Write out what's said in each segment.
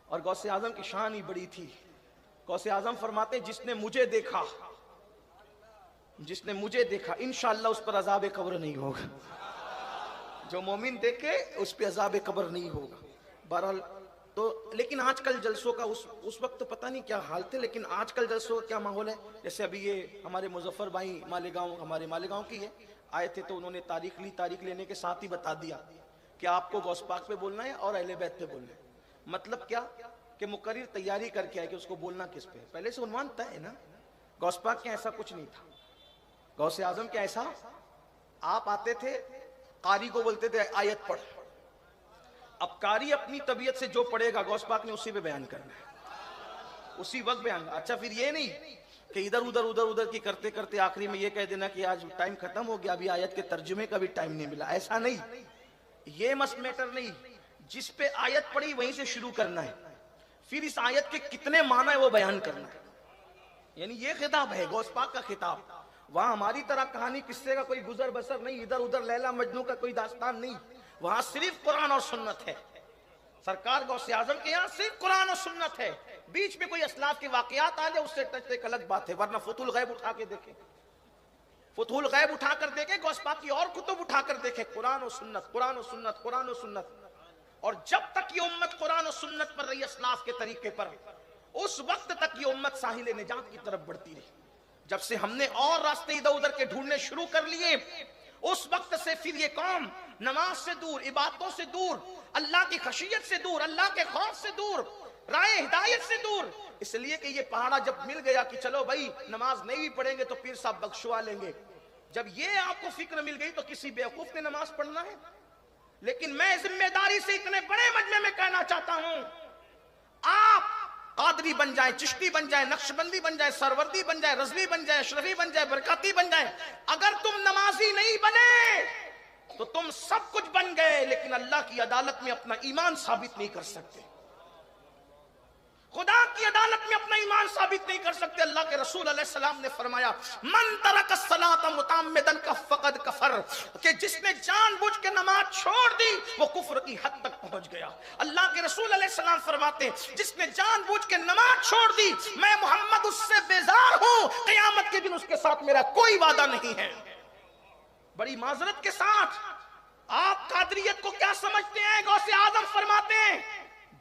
اور غوث اعظم کی شان ہی بڑی تھی. غوث اعظم فرماتے جس نے مجھے دیکھا انشاءاللہ اس پر عذاب قبر نہیں ہوگا. جو مومن دیکھے اس پہ عذاب قبر نہیں ہوگا. بہرحال تو لیکن آج کل جلسوں کا اس وقت پتہ نہیں کیا حال تھے، لیکن آج کل جلسوں کا کیا ماحول ہے. جیسے ابھی یہ ہمارے مظفر بھائی ہمارے مالیگاؤں کی ہے آئے تھے، تو انہوں نے تاریخ لینے کے ساتھ ہی بتا دیا کہ آپ کو غوث پاک پہ بولنا ہے اور اہل بیت پہ بولنا ہے. مطلب کیا کہ مقرر تیاری کر کے آئے کہ اس کو بولنا کس پہ. پہلے سے عنوان طے ہے نا. غوث پاک کے ایسا کچھ نہیں تھا. غوث اعظم کے ایسا آپ آتے تھے، قاری کو بولتے تھے آیت پڑھ. اب قاری اپنی طبیعت سے جو پڑھے گا غوث پاک نے اسی پہ بیان کرنا ہے، اسی وقت بیان. اچھا پھر یہ نہیں کہ ادھر کی کرتے کرتے آخری میں یہ کہہ دینا کہ آج ٹائم ختم ہو گیا، ابھی آیت کے ترجمے کا بھی ٹائم نہیں ملا. ایسا نہیں، یہ میٹر نہیں. جس پہ آیت پڑھی وہیں سے شروع کرنا ہے، پھر اس آیت کے کتنے معنی ہے وہ بیان کرنا ہے. یعنی یہ خطاب ہے غوث پاک کا خطاب. وہاں ہماری طرح کہانی قصے کا کوئی گزر بسر نہیں، ادھر لیلا مجنوں کا کوئی داستان نہیں. وہاں صرف قرآن اور سنت ہے. سرکار غوث اعظم کے یہاں صرف قرآن اور سنت ہے. بیچ میں کوئی اسلاف کے واقعات آ جائے اس سے ٹچ ایک الگ بات ہے، ورنہ فتح الغیب اٹھا کے دیکھیں، فتح الغیب اٹھا کر دیکھیں، غوث پاک کی اور کتب اٹھا کر دیکھیں، قرآن و سنت، قرآن و سنت، قرآن و سنت. اور جب تک یہ امت قرآن و سنت پر رہی اسلاف کے طریقے پر، اس وقت تک یہ امت ساحل نجات کی طرف بڑھتی رہی. جب سے ہم نے اور راستے ادھر کے ڈھونڈنے شروع کر لیے، اس وقت سے پھر یہ قوم نماز سے دور، عبادتوں سے دور، اللہ کی خشیت سے دور، اللہ کے خوف سے دور، راہ ہدایت سے دور. اس لیے کہ یہ پہاڑا جب مل گیا کہ چلو بھائی نماز نہیں بھی پڑھیں گے تو پیر صاحب بخشوا لیں گے، جب یہ آپ کو فکر مل گئی تو کسی بیوقوف نے نماز پڑھنا ہے. لیکن میں ذمہ داری سے اتنے بڑے مجمع میں کہنا چاہتا ہوں، آپ قادری بن جائیں، چشتی بن جائیں، نقشبندی بن جائیں، سروردی بن جائیں، رضوی بن جائیں، اشرفی بن جائیں، برکاتی بن جائیں، اگر تم نمازی نہیں بنے تو تم سب کچھ بن گئے، لیکن اللہ کی عدالت میں اپنا ایمان ثابت نہیں کر سکتے. خدا کی عدالت میں اپنا ایمان ثابت نہیں کر سکتے. اللہ کے رسول علیہ السلام نے فرمایا من ترک الصلاۃ متعمدا فقد کفر، کہ جس نے جان بوجھ کے نماز چھوڑ دی وہ کفر کی حد تک پہنچ گیا. اللہ کے رسول علیہ السلام فرماتے جس نے جان بوجھ کے نماز چھوڑ دی میں محمد اس سے بیزار ہوں، قیامت کے دن اس کے ساتھ میرا کوئی وعدہ نہیں ہے. بڑی معذرت کے ساتھ آپ قادریت کو کیا سمجھتے ہیں؟ غوث اعظم فرماتے ہیں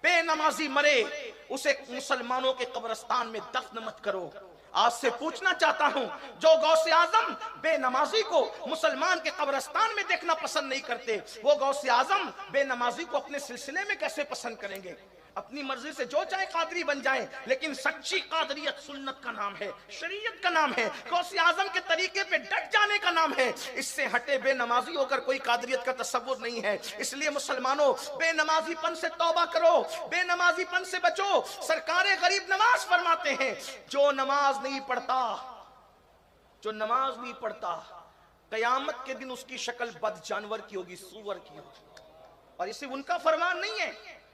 بے نمازی مرے اسے مسلمانوں کے قبرستان میں دفن مت کرو. آج سے پوچھنا چاہتا ہوں، جو غوث اعظم بے نمازی کو مسلمان کے قبرستان میں دیکھنا پسند نہیں کرتے، وہ غوث اعظم بے نمازی کو اپنے سلسلے میں کیسے پسند کریں گے؟ اپنی مرضی سے جو چاہے قادری بن جائیں، لیکن سچی قادریت سنت کا نام ہے، شریعت کا نام ہے، غوث اعظم کے طریقے پہ ڈٹ جانے کا نام ہے. اس سے ہٹے بے نمازی ہو کر کوئی قادریت کا تصور نہیں ہے. اس لیے مسلمانوں بے نمازی پن سے توبہ کرو، بے نمازی پن سے بچو. سرکار غریب نواز فرماتے ہیں جو نماز نہیں پڑھتا قیامت کے دن اس کی شکل بد جانور کی ہوگی، سور کی ہوگی. اور اسے ان کا فرمان نہیں ہے،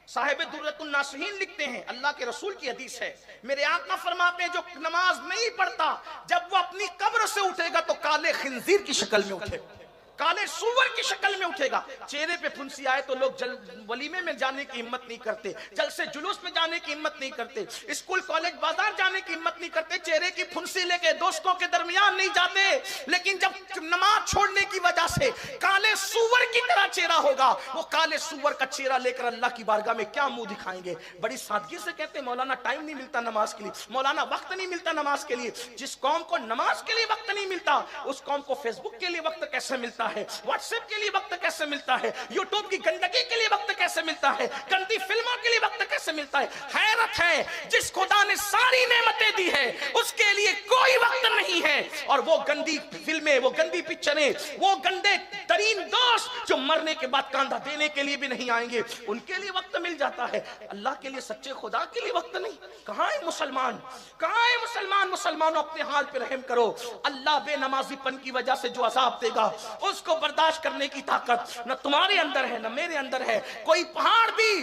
صاحب درۃ الناصحین لکھتے ہیں، اللہ کے رسول کی حدیث ہے، میرے آقا فرماتے ہیں جو نماز نہیں پڑھتا جب وہ اپنی قبر سے اٹھے گا تو کالے خنزیر کی شکل میں اٹھے گا، کالے سور کی شکل میں اٹھے گا. چہرے پہ پھنسی آئے تو لوگ ولیمے میں جانے کی ہمت نہیں کرتے، جلسے جلوس میں جانے کی ہمت نہیں کرتے، اسکول کالج بازار جانے کی ہمت نہیں کرتے، چہرے کی پھنسی لے کے دوستوں کے درمیان نہیں جاتے. لیکن جب نماز چھوڑنے کی وجہ سے کالے سور کی طرح چہرہ ہوگا، وہ کالے سور کا چہرہ لے کر اللہ کی بارگاہ میں کیا منہ دکھائیں گے؟ بڑی سادگی سے کہتے ہیں مولانا ٹائم نہیں ملتا نماز کے لیے، مولانا وقت نہیں ملتا نماز کے لیے. جس قوم کو نماز کے لیے وقت نہیں ملتا اس قوم کو فیس بک کے لیے وقت کیسے ملتا ہے؟ واٹس ایپ کے لیے وقت کیسے ملتا ہے؟ یوٹیوب کی گندگی کے لیے وقت کیسے ملتا ہے؟ گندی فلموں کے لیے وقت کیسے ملتا ہے؟ حیرت ہے، جس خدا نے ساری نعمتیں دی ہے اس کے لیے کوئی وقت نہیں ہے، اور وہ گندی فلمیں، وہ گندی پکچریں، وہ گندے ترین دوست جو مرنے کے بعد کاندھا دینے کے لیے بھی نہیں آئیں گے، ان کے لیے وقت مل جاتا ہے. اللہ کے لیے، سچے خدا کے لیے وقت نہیں. کہاں ہے مسلمان؟ کہاں ہے مسلمان؟ مسلمانوں اپنے حال پہ رحم کرو. اللہ بے نمازی پن کی وجہ سے جو عذاب دے گا اس کو برداشت کرنے کی طاقت نہ تمہارے اندر ہے نہ میرے اندر ہے. کوئی پہاڑ بھی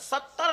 70